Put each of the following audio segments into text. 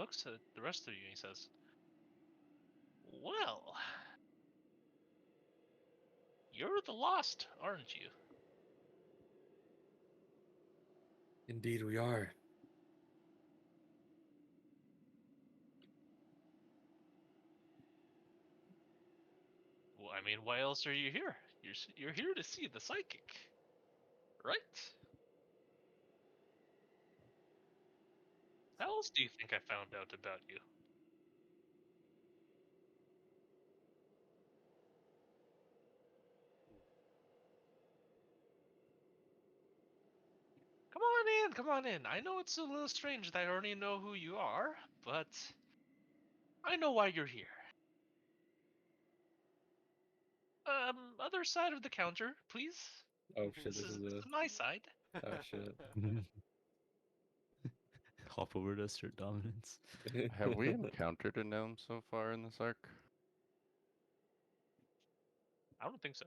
looks at the rest of you and he says, "Well, you're the lost, aren't you?" Indeed, we are. Well, I mean, why else are you here? You're here to see the psychic, right? How else do you think I found out about you? Come on in. I know it's a little strange that I already know who you are, but I know why you're here. Other side of the counter, please. Oh shit, This this is is this a is my side. oh shit. Hop over to assert dominance. Have we encountered a gnome so far in this arc? I don't think so.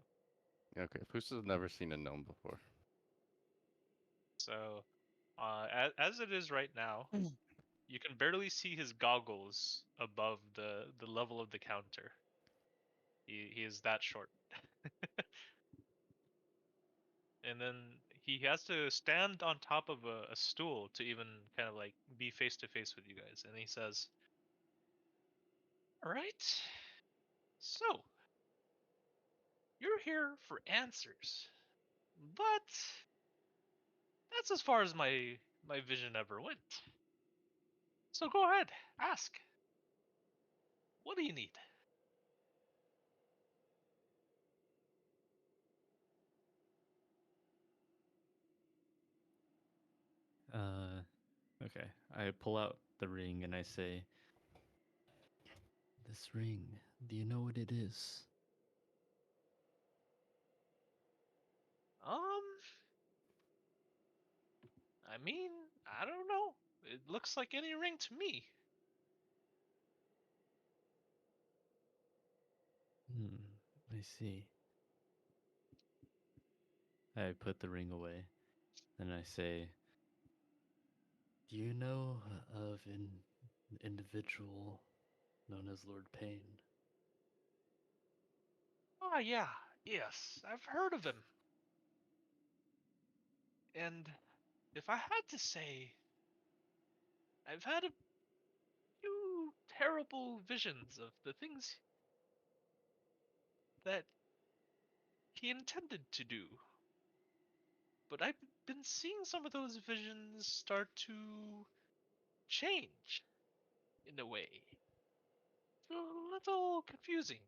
Okay, Foos has never seen a gnome before. So, as it is right now, you can barely see his goggles above the level of the counter. He is that short. And then he has to stand on top of a stool to even kind of like be face to face with you guys. And he says, "All right, so you're here for answers, but that's as far as my vision ever went. So go ahead, ask. What do you need?" Okay. I pull out the ring and I say, "This ring, do you know what it is?" Um, I mean, I don't know. It looks like any ring to me. Hmm, I see. I put the ring away and I say, "Do you know of an individual known as Lord Payne?" Ah, yeah, yes, I've heard of him. And if I had to say, I've had a few terrible visions of the things that he intended to do. But I've been seeing some of those visions start to change in a way. It's a little confusing.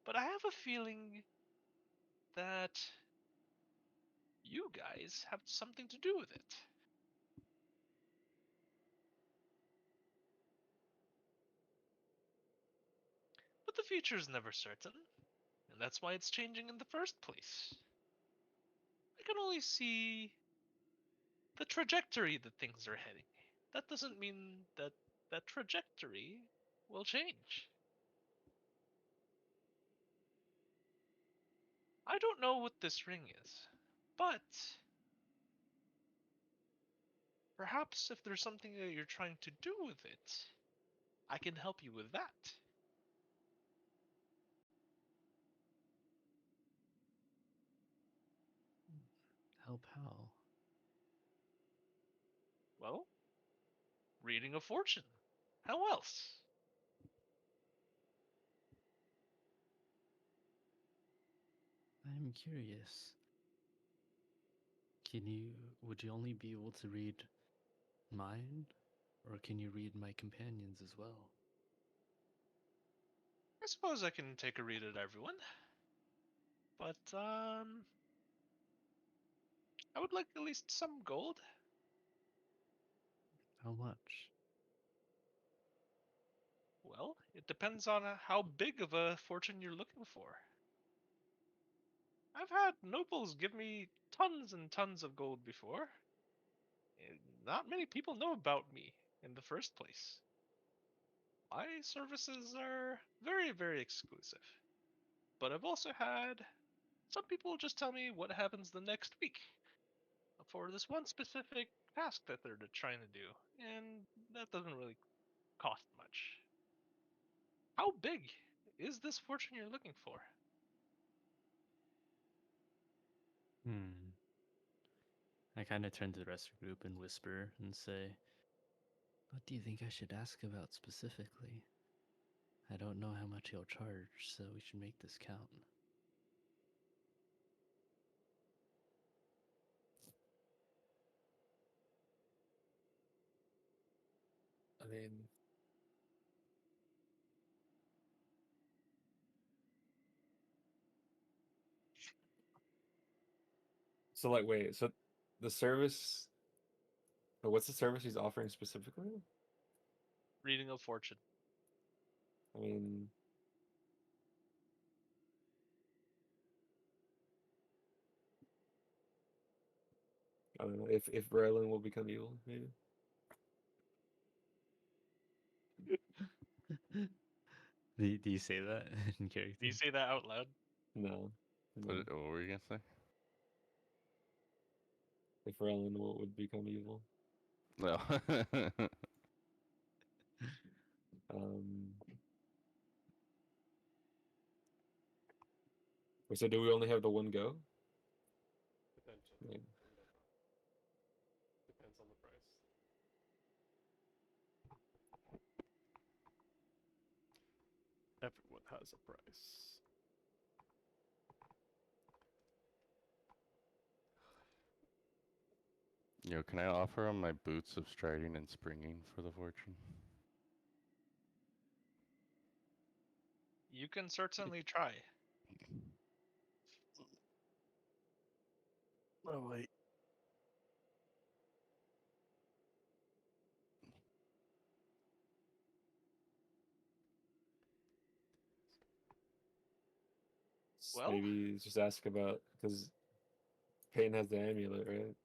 But I have a feeling that you guys have something to do with it. But the future's never certain, and that's why it's changing in the first place. I can only see the trajectory that things are heading. That doesn't mean that that trajectory will change. I don't know what this ring is, but perhaps if there's something that you're trying to do with it, I can help you with that. Help how? Well, reading a fortune. How else? I'm curious. Would you only be able to read mine? Or can you read my companions as well? I suppose I can take a read at everyone, but I would like at least some gold. How much? Well, it depends on how big of a fortune you're looking for. I've had nobles give me tons and tons of gold before. Not many people know about me in the first place. My services are very, very exclusive. But I've also had some people just tell me what happens the next week for this one specific task that they're trying to do, and that doesn't really big is this fortune you're looking for? I kind of turn to the rest of the group and whisper and say, "What do you think I should ask about specifically? I don't know how much he'll charge, so we should make this count." I mean, so like, wait, so the service, or what's the service he's offering specifically? Reading of fortune. I mean, I don't know if Braylon will become evil, maybe. Do you say that in character? Do you say that out loud? No. no. What were you gonna say? If Braylon would become evil. No. Um. Wait, so do we only have the one go? Potentially. Yeah. Depends on the price. Everyone has a price. Yo, can I offer him my boots of striding and springing for the fortune? You can certainly try. Oh wait. Well- Maybe just ask about, because Payne has the amulet, right?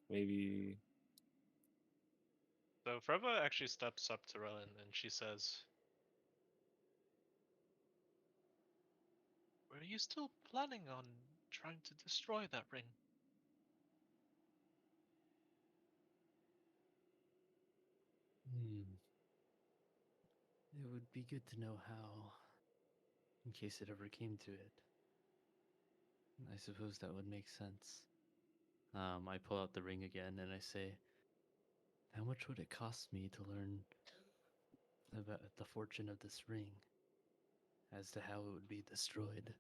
Maybe. So Freva actually steps up to Relin and she says, "Were you still planning on trying to destroy that ring?" It would be good to know how, in case it ever came to it. I suppose that would make sense. I pull out the ring again and I say, "How much would it cost me to learn about the fortune of this ring, as to how it would be destroyed?"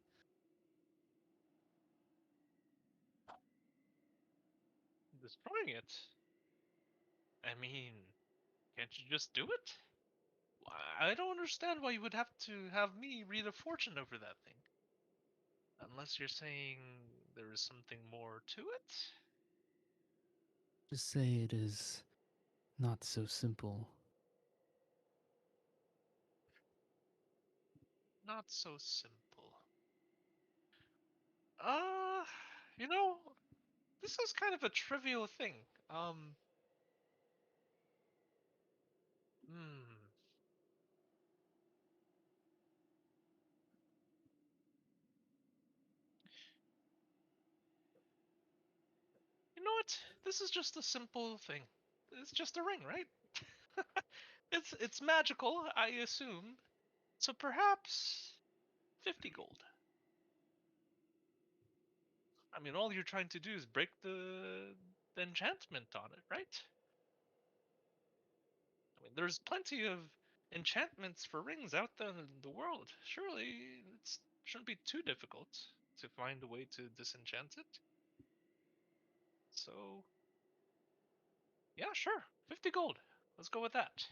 Destroying it? I mean, can't you just do it? I don't understand why you would have to have me read a fortune over that thing. Unless you're saying there is something more to it? Just say it is not so simple. Not so simple. Uh, you know, this is kind of a trivial thing. Hmm. You know what? This is just a simple thing. It's just a ring, right? It's magical, I assume. So perhaps 50 gold. I mean, all you're trying to do is break the enchantment on it, right? I mean, there's plenty of enchantments for rings out there in the world. Surely it shouldn't be too difficult to find a way to disenchant it. So, yeah, sure. 50 gold. Let's go with that.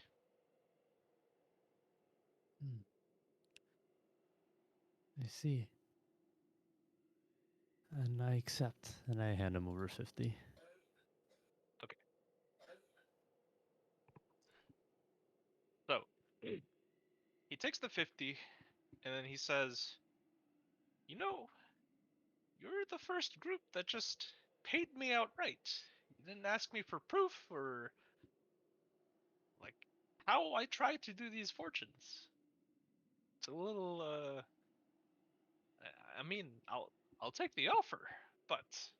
I see. And I accept, and I hand him over 50. So, he takes the 50, and then he says, "You know, you're the first group that just paid me outright. You didn't ask me for proof or, like, how I try to do these fortunes. It's a little, I mean, I'll take the offer, but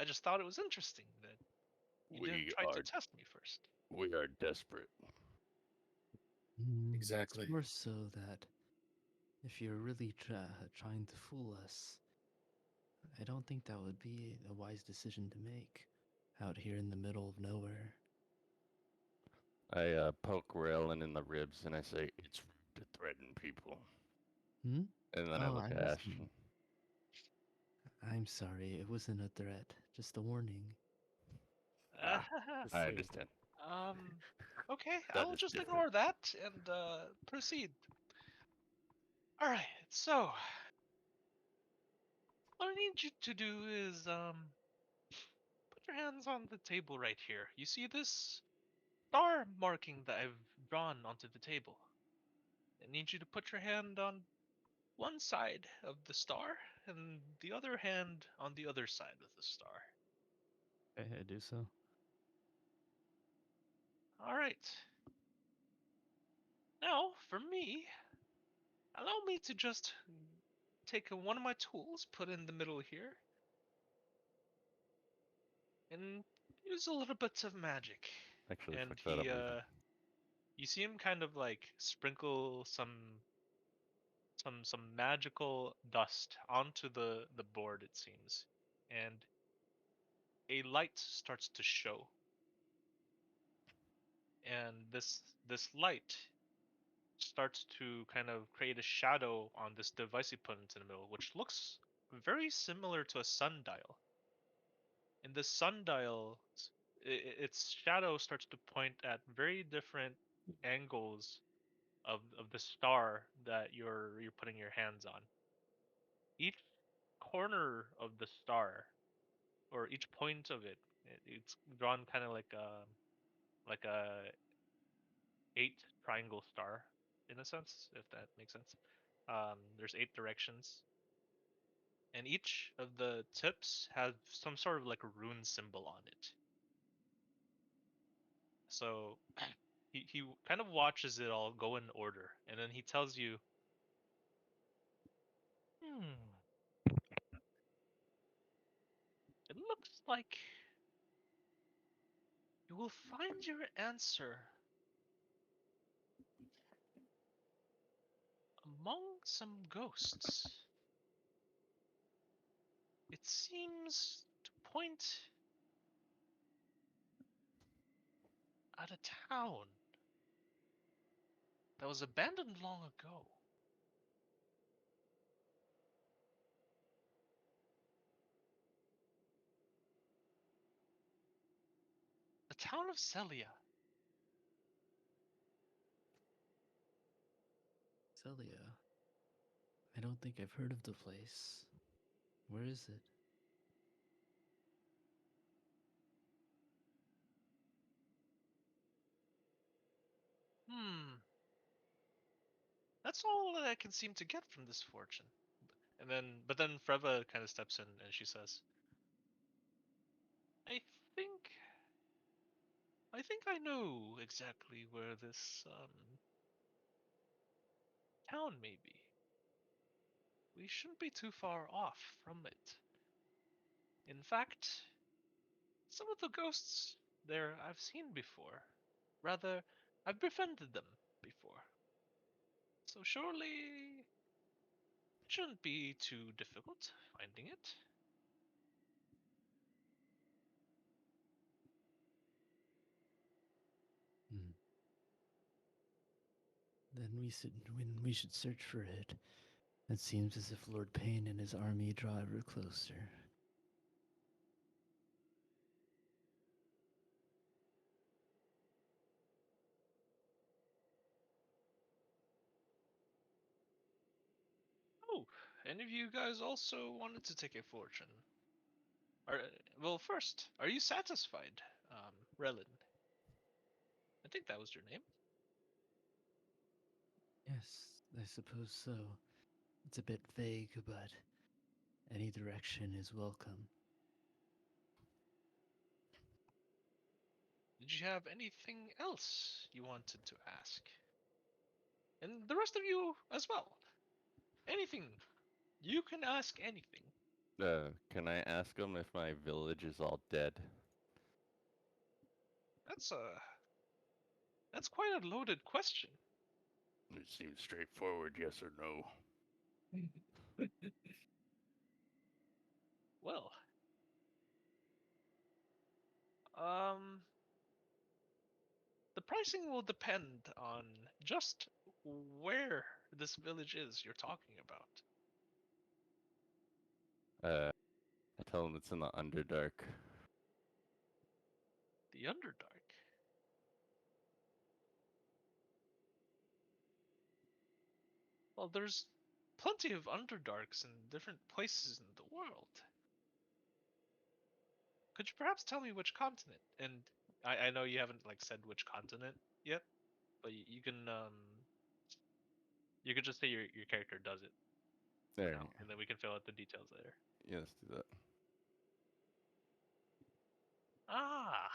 I just thought it was interesting that You We didn't try are to test me first. we are desperate. Exactly. It's more so that if you're really trying to fool us, I don't think that would be a wise decision to make out here in the middle of nowhere. I poke Raylan in the ribs and I say, "It's rude to threaten people." Hmm? And then I Oh, look I at wasn't. Ashton. I'm sorry, it wasn't a threat, just a warning. Ah, I Asleep. understand. Okay, That I'll is just different. ignore that and proceed. All right, so what I need you to do is put your hands on the table right here. You see this star marking that I've drawn onto the table? I need you to put your hand on one side of the star and the other hand on the other side of the star. I do so. All right. Now, for me, allow me to just take one of my tools, put in the middle here, and use a little bit of magic. Actually, And fuck that. I'm leaving. you see him kind of like sprinkle some magical dust onto the board, it seems, and a light starts to show. And this light starts to kind of create a shadow on this device you put into the middle, which looks very similar to a sundial. And the sundial, its shadow starts to point at very different angles of the star that you're putting your hands on. Each corner of the star, or each point of it, it's drawn kind of like a 8 triangle star in a sense, if that makes sense. There's 8 directions, and each of the tips has some sort of like a rune symbol on it. So he kind of watches it all go in order, and then he tells you, it looks like you will find your answer among some ghosts. It seems to point at a town that was abandoned long ago. The town of Celia. Celia. I don't think I've heard of the place. Where is it? Hmm. That's all that I can seem to get from this fortune. But then Freva kind of steps in and she says, I think, I think I know exactly where this town may be. We shouldn't be too far off from it. In fact, some of the ghosts there I've seen before. Rather, I've befriended them before. So surely it shouldn't be too difficult finding it. Hmm. Then we should search for it. It seems as if Lord Payne and his army draw ever closer. Oh, any of you guys also wanted to take a fortune? Are, well, first, are you satisfied, Relin? I think that was your name. Yes, I suppose so. It's a bit vague, but any direction is welcome. Did you have anything else you wanted to ask? And the rest of you as well. Anything. You can ask anything. Can I ask him if my village is all dead? That's quite a loaded question. It seems straightforward, yes or no. Well, um, the pricing will depend on just where this village is you're talking about. I tell him it's in the Underdark. The Underdark. Well, there's plenty of Underdarks in different places in the world. Could you perhaps tell me which continent? And I know you haven't like said which continent yet, but you can you could just say your character does it There. now, and then we can fill out the details later. Yeah, let's do that. Ah,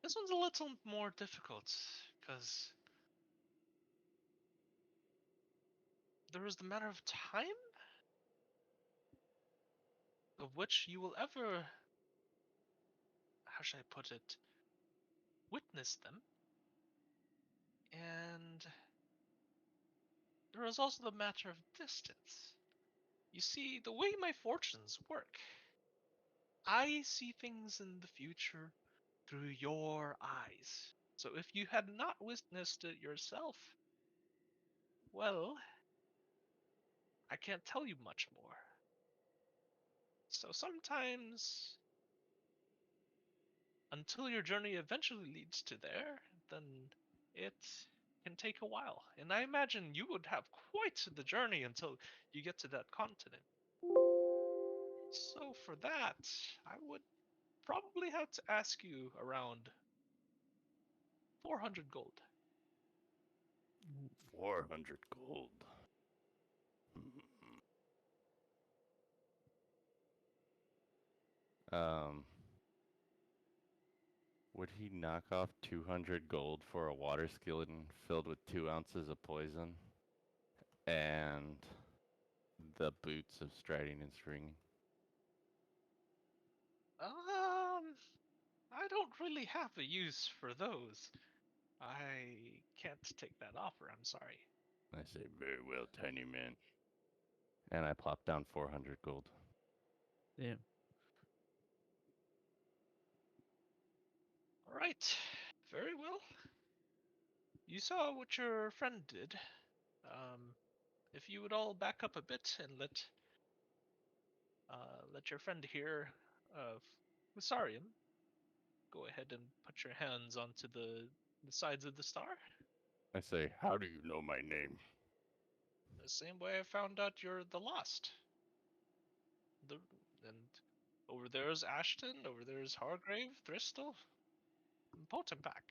this one's a little more difficult because there is the matter of time of which you will ever, how should I put it, witness them. And there is also the matter of distance. You see, the way my fortunes work, I see things in the future through your eyes. So if you had not witnessed it yourself, well, I can't tell you much more. So sometimes, until your journey eventually leads to there, then it can take a while. And I imagine you would have quite the journey until you get to that continent. So for that, I would probably have to ask you around 400 gold. 400 gold. Would he knock off 200 gold for a water skeleton filled with 2 ounces of poison and the boots of striding and stringing? I don't really have a use for those. I can't take that offer, I'm sorry. I say, very well, tiny man. And I plop down 400 gold. Damn. Alright, very well. You saw what your friend did. If you would all back up a bit and let your friend here of Husarium go ahead and put your hands onto the sides of the star. I say, how do you know my name? The same way I found out you're the Lost. And over there's Ashton, over there's Hargrave, Thristle, and Potenpack.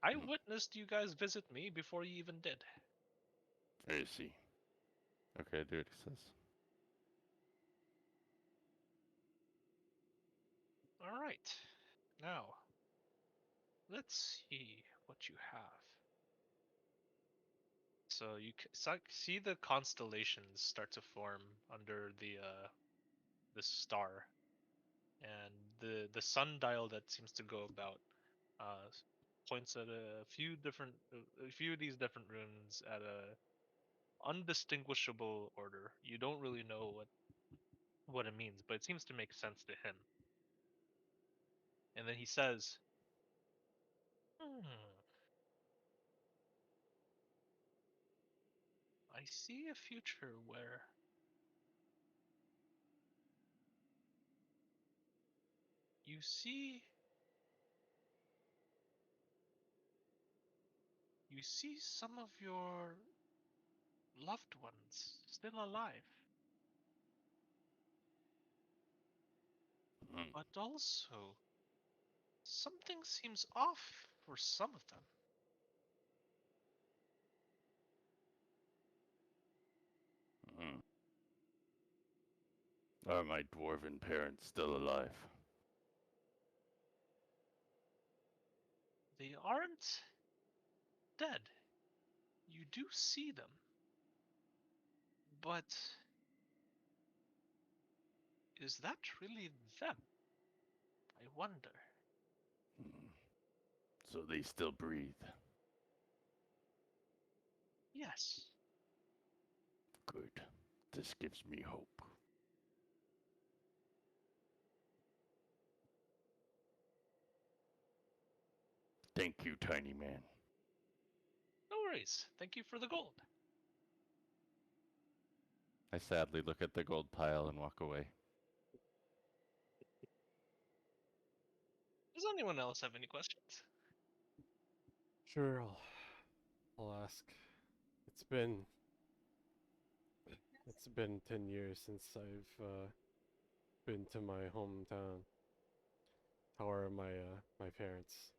I witnessed you guys visit me before you even did. I see. Okay, do what he says. Alright. Now, let's see what you have. So you see the constellations start to form under the star, and the sundial that seems to go about points at a few of these different runes at a undistinguishable order. You don't really know what it means, but it seems to make sense to him. And then he says, I see a future where you see some of your loved ones still alive, but also something seems off for some of them. Are my dwarven parents still alive? They aren't dead. You do see them, but Is that really them? I wonder. Hmm. So they still breathe. Yes. Good. This gives me hope. Thank you, tiny man. No worries. Thank you for the gold. I sadly look at the gold pile and walk away. Does anyone else have any questions? Sure, I'll ask. It's been it's been 10 years since I've been to my hometown. How are my parents?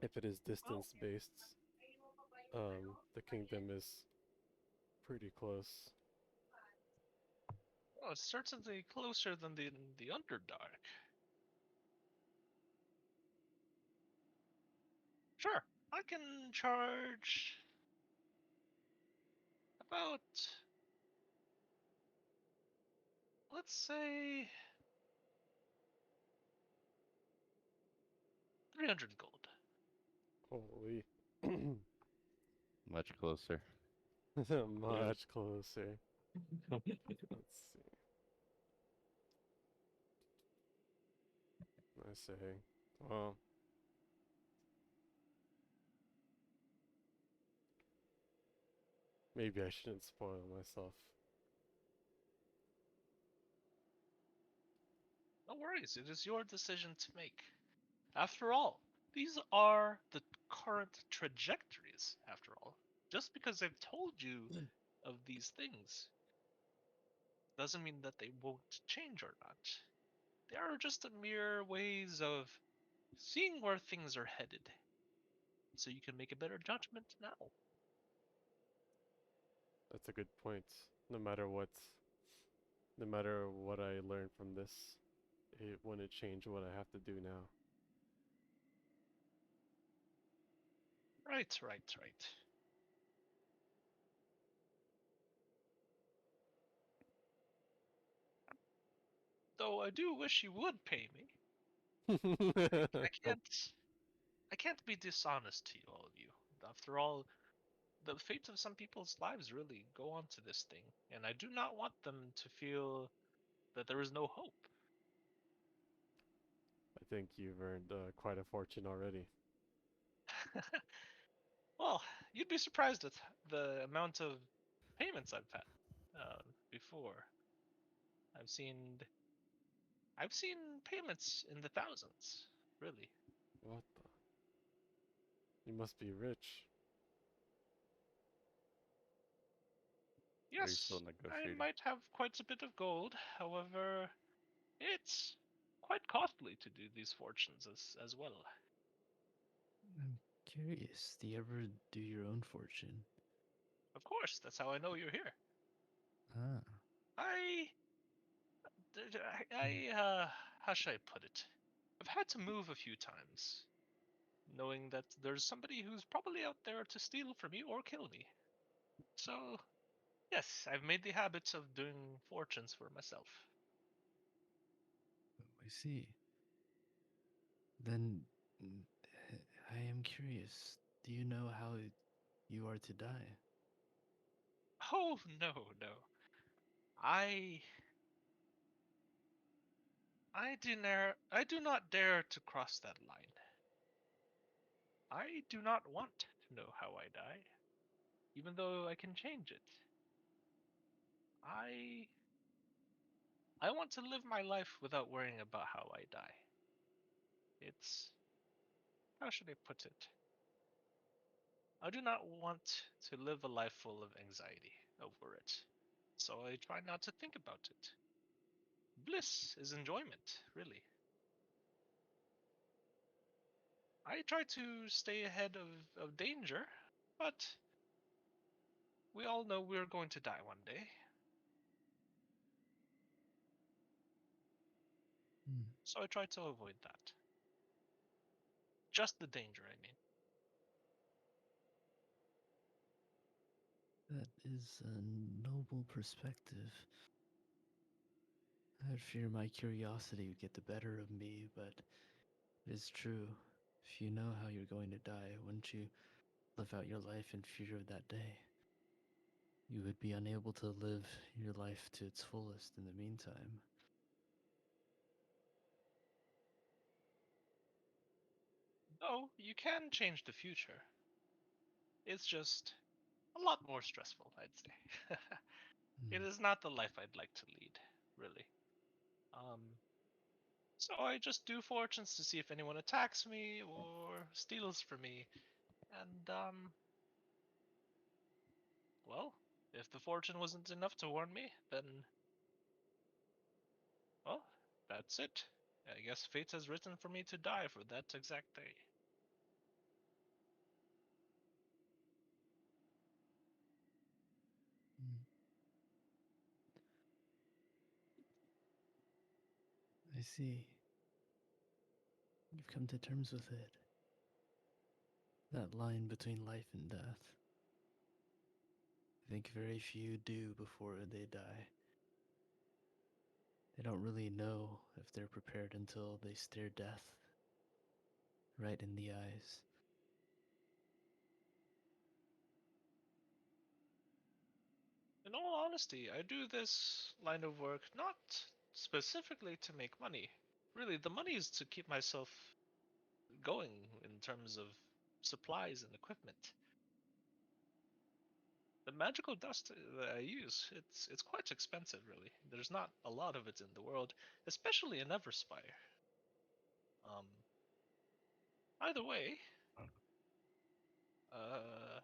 If it is distance based, the kingdom is pretty close. Well, it's certainly closer than the Underdark. Sure, I can charge about, let's say, 300 gold. Holy, Much closer. much closer. Let's see. I say, well, maybe I shouldn't spoil myself. No worries, it is your decision to make. After all, these are the current trajectories, after all. Just because I've told you of these things doesn't mean that they won't change or not. They are just a mere ways of seeing where things are headed, so you can make a better judgment now. That's a good point. No matter what I learn from this, it wouldn't change what I have to do now. Right, right, right. Though I do wish you would pay me. I can't be dishonest to you, all of you. After all, the fate of some people's lives really go on to this thing, and I do not want them to feel that there is no hope. I think you've earned quite a fortune already. Well, you'd be surprised at the amount of payments I've had before. I've seen I've seen payments in the thousands, really. What the? You must be rich. Are you Yes, still I negotiating? might have quite a bit of gold. However, it's quite costly to do these fortunes as well. I'm curious. Do you ever do your own fortune? Of course, that's how I know you're here. Ah, I, how should I put it? I've had to move a few times, knowing that there's somebody who's probably out there to steal from me or kill me. So, yes, I've made the habit of doing fortunes for myself. I see. Then I am curious. Do you know how you are to die? Oh no, no. I I do not dare to cross that line. I do not want to know how I die, even though I can change it. I I want to live my life without worrying about how I die. It's, how should I put it? I do not want to live a life full of anxiety over it. So I try not to think about it. Bliss is enjoyment, really. I try to stay ahead of danger, but we all know we're going to die one day. Hmm. So I try to avoid that. Just the danger, I mean. That is a noble perspective. I fear my curiosity would get the better of me, but it is true. If you know how you're going to die, wouldn't you live out your life in fear of that day? You would be unable to live your life to its fullest in the meantime. No, you can change the future. It's just a lot more stressful, I'd say. It Hmm. is not the life I'd like to lead, really. So I just do fortunes to see if anyone attacks me or steals from me. And, well, if the fortune wasn't enough to warn me, then, well, that's it. I guess fate has written for me to die for that exact day. Hmm. I see. You've come to terms with it. That line between life and death. I think very few do before they die. They don't really know if they're prepared until they stare death right in the eyes. In all honesty, I do this line of work not specifically to make money. Really, the money is to keep myself going in terms of supplies and equipment. The magical dust that I use, it's quite expensive, really. There's not a lot of it in the world, especially in Everspire. Um, either way, uh,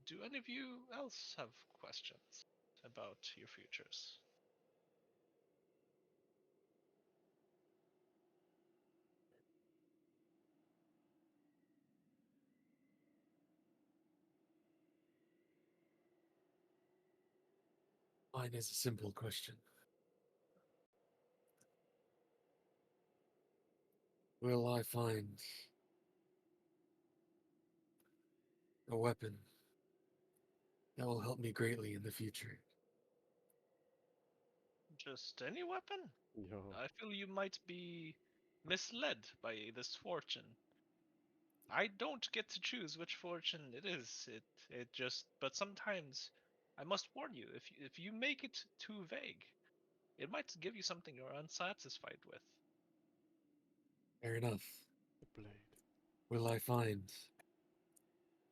do any of you else have questions about your futures? Mine is a simple question. Will I find a weapon that will help me greatly in the future? Just any weapon? Yo, I feel you might be misled by this fortune. I don't get to choose which fortune it is. It just but sometimes I must warn you, if you make it too vague, it might give you something you're unsatisfied with. Fair enough. the blade. Will I find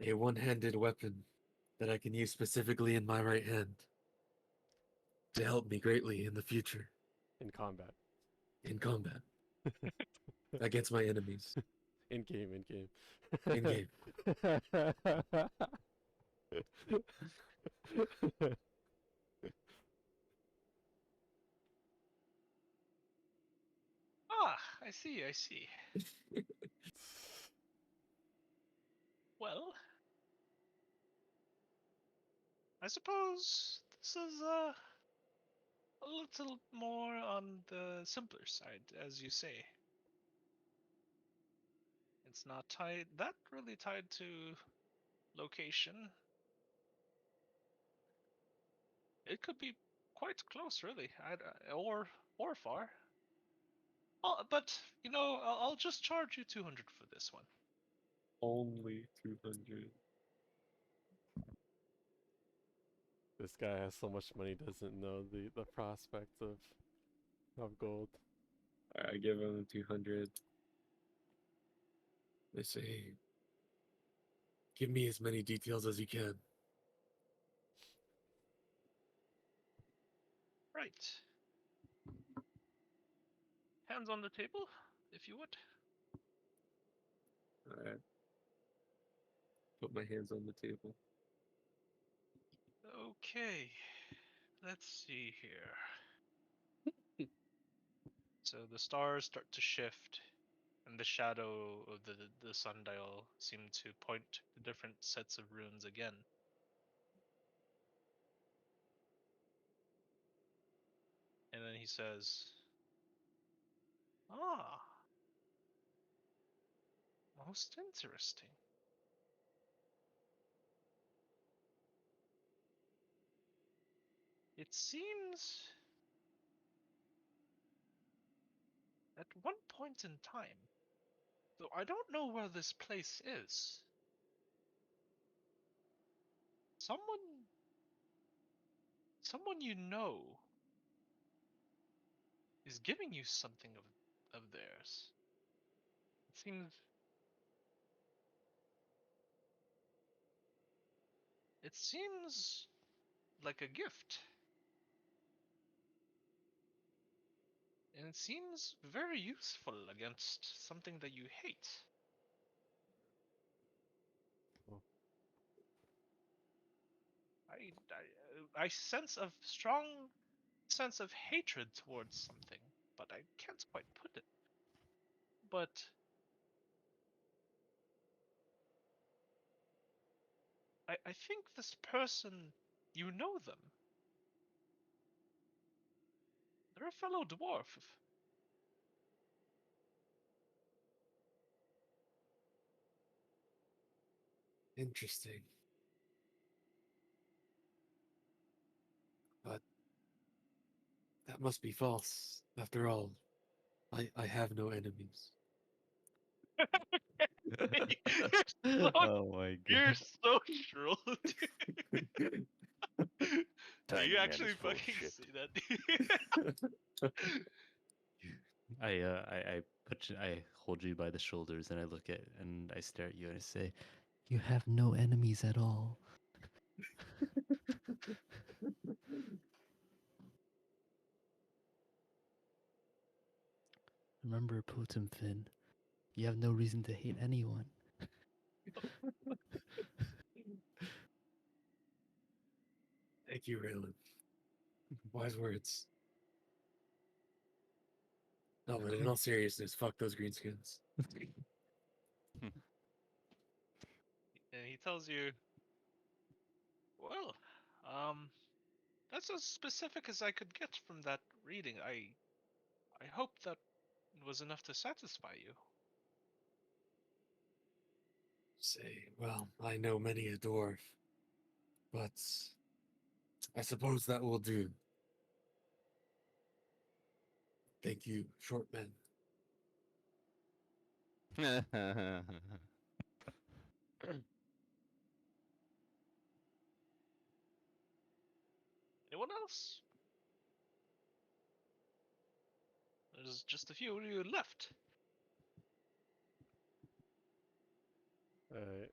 a one-handed weapon that I can use specifically in my right hand to help me greatly in the future In combat. in combat against my enemies In game, in game. in game? Ah, I see, I see. Well, I suppose this is a little more on the simpler side, as you say. It's not really tied to location. It could be quite close, really, or far. Oh, but I'll just charge you 200 for this one. Only 200. This guy has so much money, doesn't know the prospect of gold. I give him 200. They say, give me as many details as you can. Right. Hands on the table, if you would. Alright. Put my hands on the table. Okay. Let's see here. So the stars start to shift, and the shadow of the sundial seem to point to different sets of runes again. And then he says, "Ah, most interesting. It seems at one point in time, though I don't know where this place is, someone you know is giving you something of theirs. It seems like a gift. And it seems very useful against something that you hate. Oh. I sense a strong sense of hatred towards something, but I can't quite put it. But I think this person, you know them. They're a fellow dwarf. Interesting. But that must be false. After all, I have no enemies. Oh my You're god. so shrewd. Do Tiny you man actually is full of fucking shit. see that? I hold you by the shoulders and I look at and I stare at you and I say, "You have no enemies at all." Remember, Potemkin, you have no reason to hate anyone. Thank you, Raylan. Wise words. No, but in all seriousness, fuck those greenskins. And he tells you, well, that's as specific as I could get from that reading. I hope that was enough to satisfy you. Say, well, I know many a dwarf, but I suppose that will do. Thank you, short men. Anyone else? There's just a few of you left. Alright.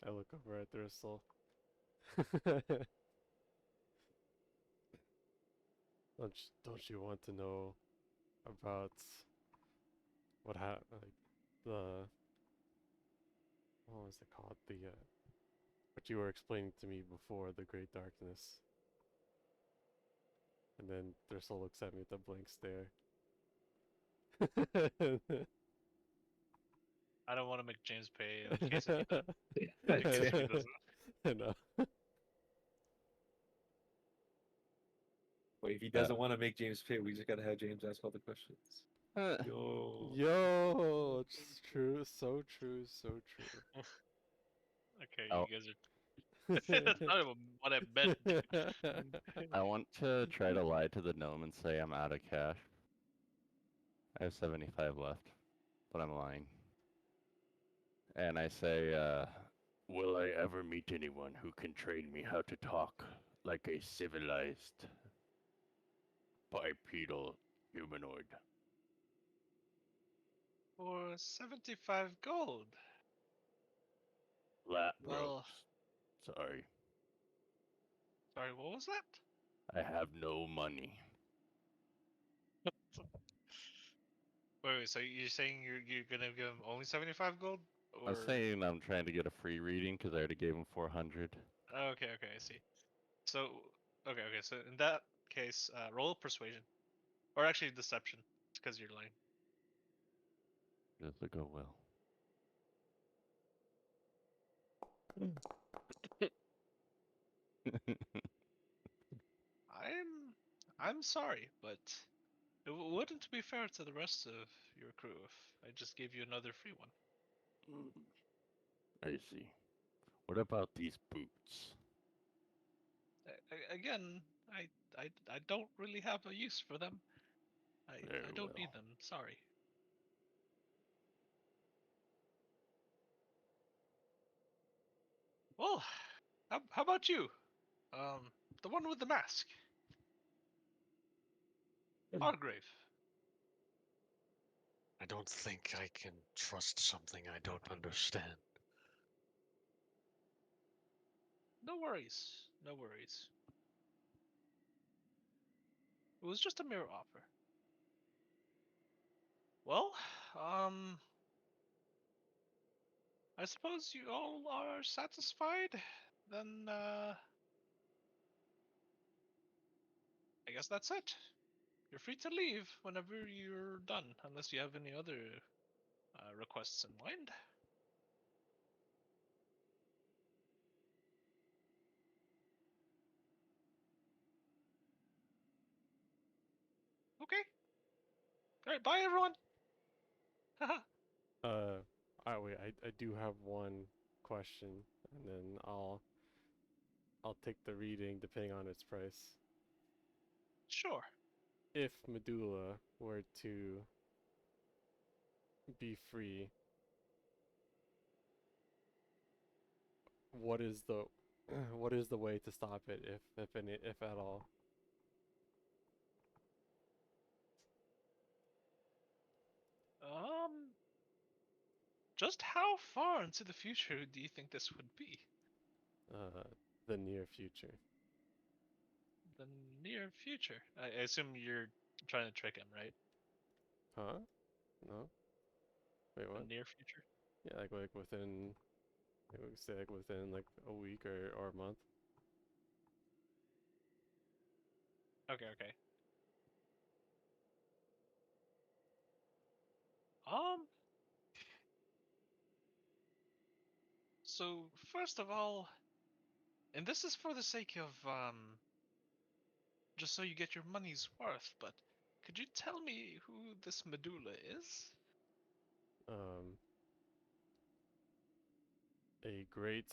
I look over at Drisel. Don't you want to know about what happened? Like what was it called? What you were explaining to me before, the Great Darkness. And then Drisel looks at me with a blank stare. I don't want to make James pay in case he doesn't. I know. Wait, if he doesn't want to make James pay, we just gotta have James ask all the questions. Yo. Yo, it's true, so true, so true. Okay, Oh. you guys are. That's not even what I meant. I want to try to lie to the gnome and say I'm out of cash. I have 75 left, but I'm lying. And I say, will I ever meet anyone who can train me how to talk like a civilized bipedal humanoid? For 75 gold. Lat Well, Sorry, sorry, what was that? I have no money. Wait, so you're saying you're gonna give him only 75 gold? I'm Or saying I'm trying to get a free reading because I already gave him 400. okay, I see. So okay, so in that case, roll persuasion, or actually deception, because you're lying. Just to go well. I'm sorry, but it wouldn't be fair to the rest of your crew if I just gave you another free one. I see. What about these boots? Again, I don't really have a use for them. I Very don't need well. them. Sorry. Well, how about you? The one with the mask, Hargrave. I don't think I can trust something I don't understand. No worries. No worries. It was just a mere offer. Well, I suppose you all are satisfied. Then, I guess that's it. You're free to leave whenever you're done, unless you have any other requests in mind. Okay. All right. Bye, everyone. Haha. Wait, I do have one question, and then I'll take the reading depending on its price. Sure. If Medulla were to be free, what is the what is the way to stop it, if any, if at all? Um, just how far into the future do you think this would be? The near future. The near future. I assume you're trying to trick him, right? Huh? No? Wait, The what? near future. Yeah, like within, like we say like within like a week or a month. Okay. Okay. Um. So first of all, and this is for the sake of just so you get your money's worth, but could you tell me who this Medulla is? Um, a great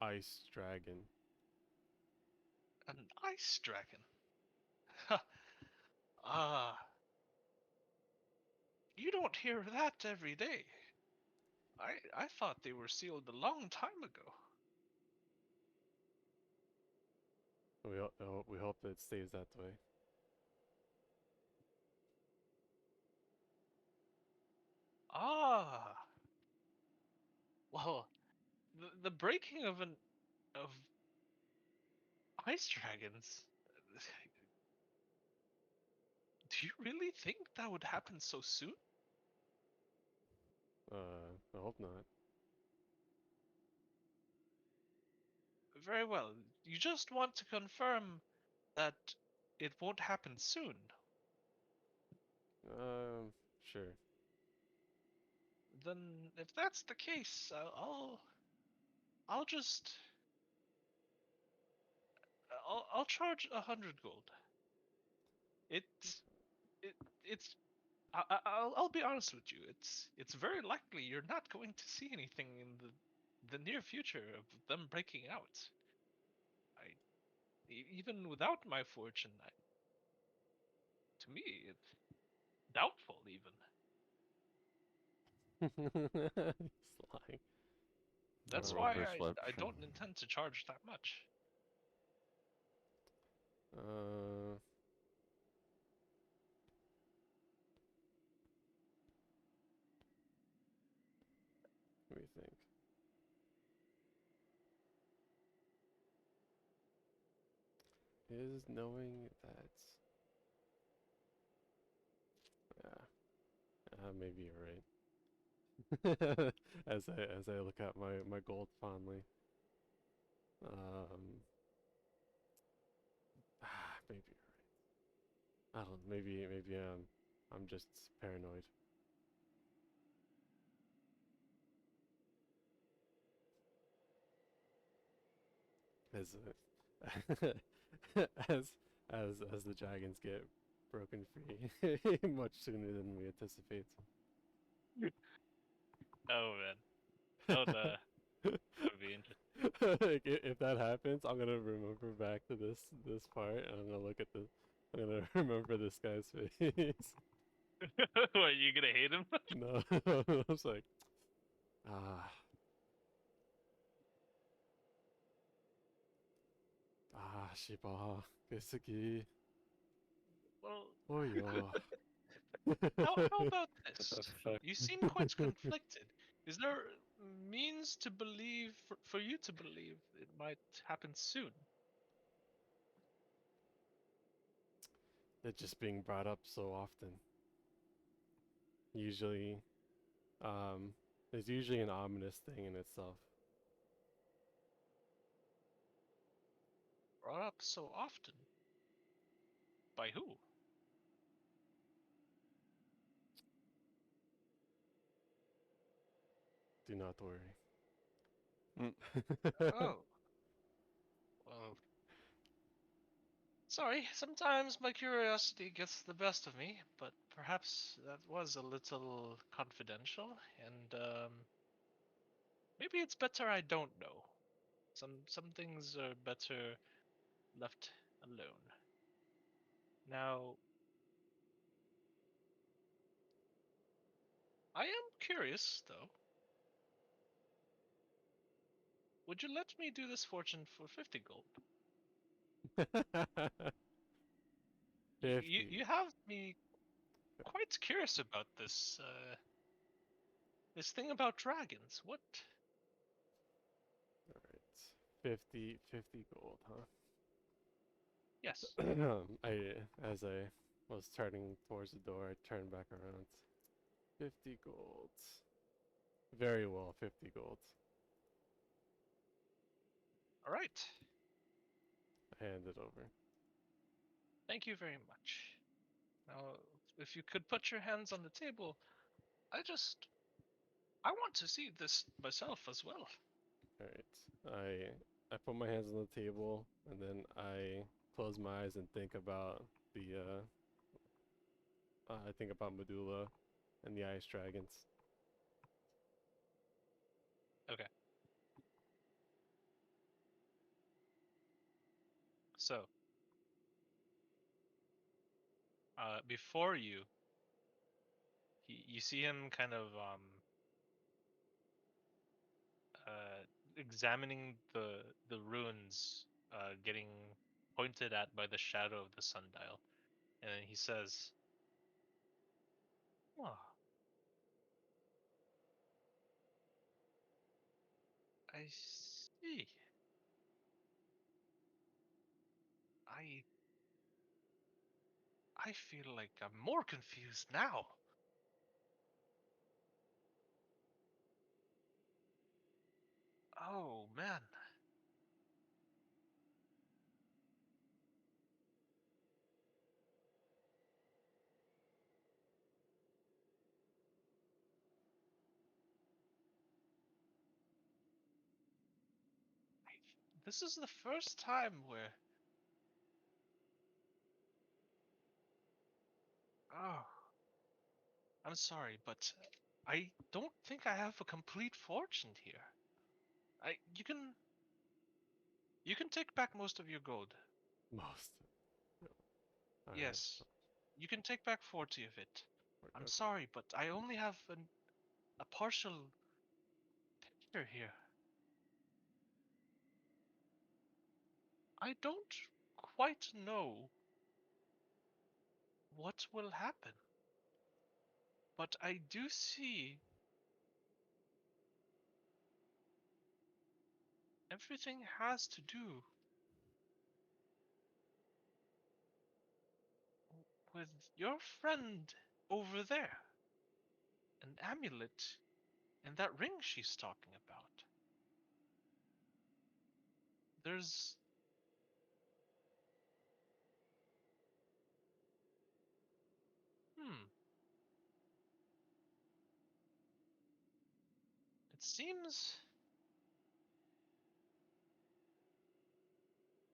ice dragon. An ice dragon. Ha. Ah, you don't hear that every day. I thought they were sealed a long time ago. We hope that it stays that way. Ah, well, the breaking of ice dragons. Do you really think that would happen so soon? I hope not. Very well. You just want to confirm that it won't happen soon. Sure. Then, if that's the case, I'll just I'll charge 100 gold. It's it it's I'll be honest with you. It's very likely you're not going to see anything in the near future of them breaking out. Even without my fortune, to me it's doubtful even. He's lying. That's Roll why Um, I perception. don't intend to charge that much. uh, Let me think. Is knowing that, maybe you're right. As I look at my gold fondly. Um, maybe you're right. I don't. Maybe I'm just paranoid. As as the dragons get broken free much sooner than we anticipate. Oh man, that would That would be interesting. Like, if that happens, I'm gonna remember back to this part, and I'm gonna look at the. I'm gonna remember this guy's face. What, you gonna hate him? No, I was like, ah, Shiba, Keisuke, Well, Oyo. how about What this? the fuck? You seem quite conflicted. Is there means to believe, for you to believe it might happen soon? They're just being brought up so often. Usually, there's usually an ominous thing in itself. Brought up so often? By who? Do not worry. Oh, well. Sorry, sometimes my curiosity gets the best of me, but perhaps that was a little confidential, and maybe it's better I don't know. Some things are better left alone. Now, I am curious, though. Would you let me do this fortune for 50 gold? 50. You have me quite curious about this this thing about dragons. What? Alright. 50 gold, huh? Yes. As I was turning towards the door, I turned back around. 50 gold. Very well, 50 gold. All right. I hand it over. Thank you very much. Now, if you could put your hands on the table, I want to see this myself as well. Alright. I put my hands on the table and then I close my eyes and think about the I think about Medulla and the ice dragons. Okay. So, before you, you see him kind of examining the runes, getting pointed at by the shadow of the sundial, and then he says, "Oh, I see. I I feel like I'm more confused now. Oh man." This is the first time where. Oh, I'm sorry, but I don't think I have a complete fortune here. You can take back most of your gold. Most. Yeah. Alright. Yes, you can take back 40 of it. I'm Okay. sorry, but I only have a partial picture here. I don't quite know what will happen, but I do see everything has to do with your friend over there. An amulet and that ring she's talking about. There's. Hmm. It seems.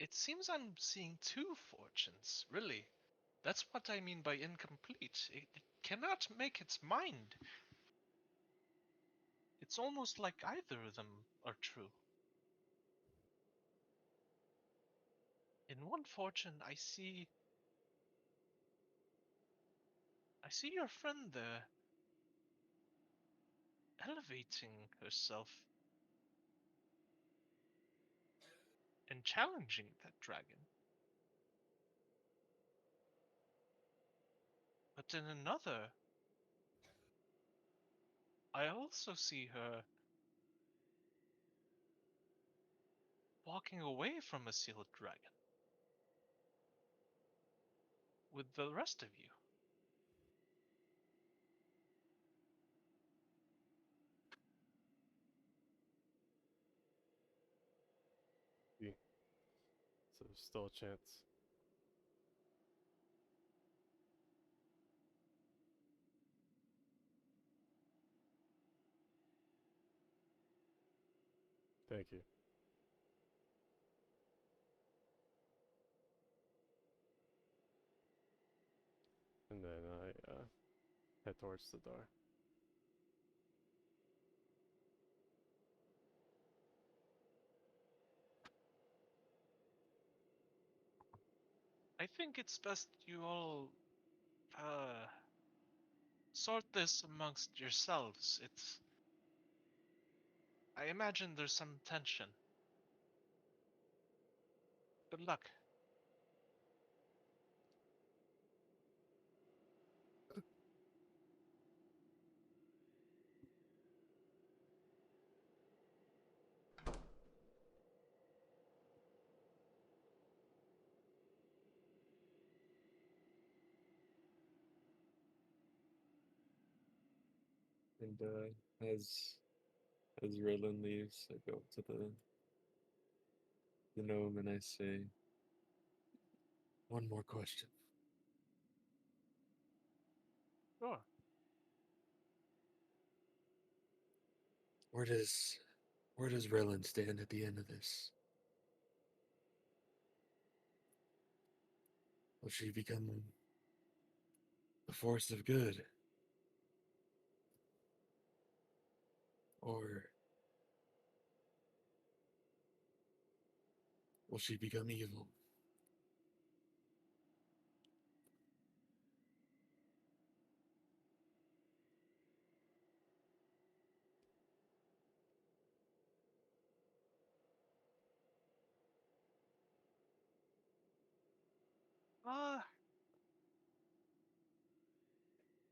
It seems I'm seeing two fortunes, really. That's what I mean by incomplete. It cannot make its mind. It's almost like either of them are true. In one fortune, I see your friend there elevating herself and challenging that dragon. But in another, I also see her walking away from a sealed dragon with the rest of you. So there's still a chance. Thank you. And then I head towards the door. I think it's best you all sort this amongst yourselves. I imagine there's some tension. Good luck. And as Roland leaves, I go up to the gnome and I say, one more question. Sure. Where does Roland stand at the end of this? Will she become a force of good? Or will she become evil?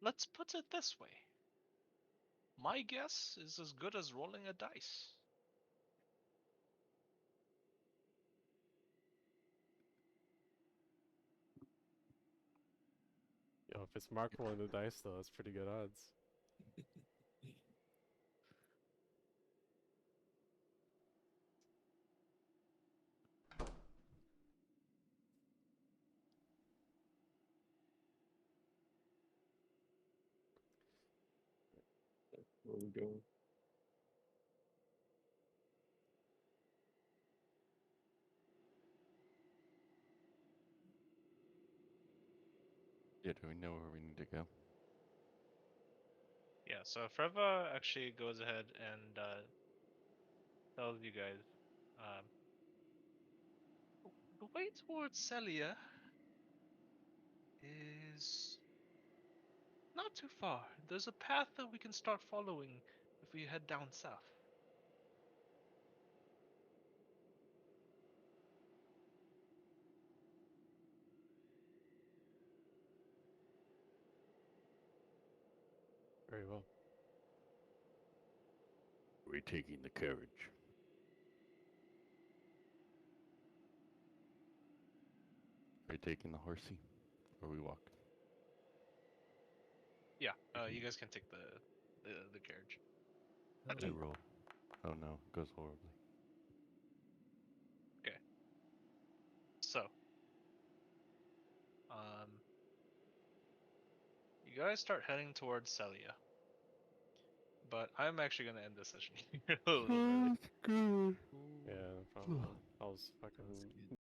Let's put it this way. My guess is as good as rolling a dice. Yo, if it's Mark rolling the dice though, that's pretty good odds. Where we go? Yeah, do we know where we need to go? Yeah, so Freva actually goes ahead and tells you guys um, the way towards Celia is not too far. There's a path that we can start following if we head down south. Very well. We're taking the carriage. Are you taking the horsey? Or we walk? Yeah, you guys can take the carriage. I roll. Oh no, it goes horribly. So, um, you guys start heading towards Celia. But I'm actually gonna end this session here a little early. Good. Yeah, no problem. I was fucking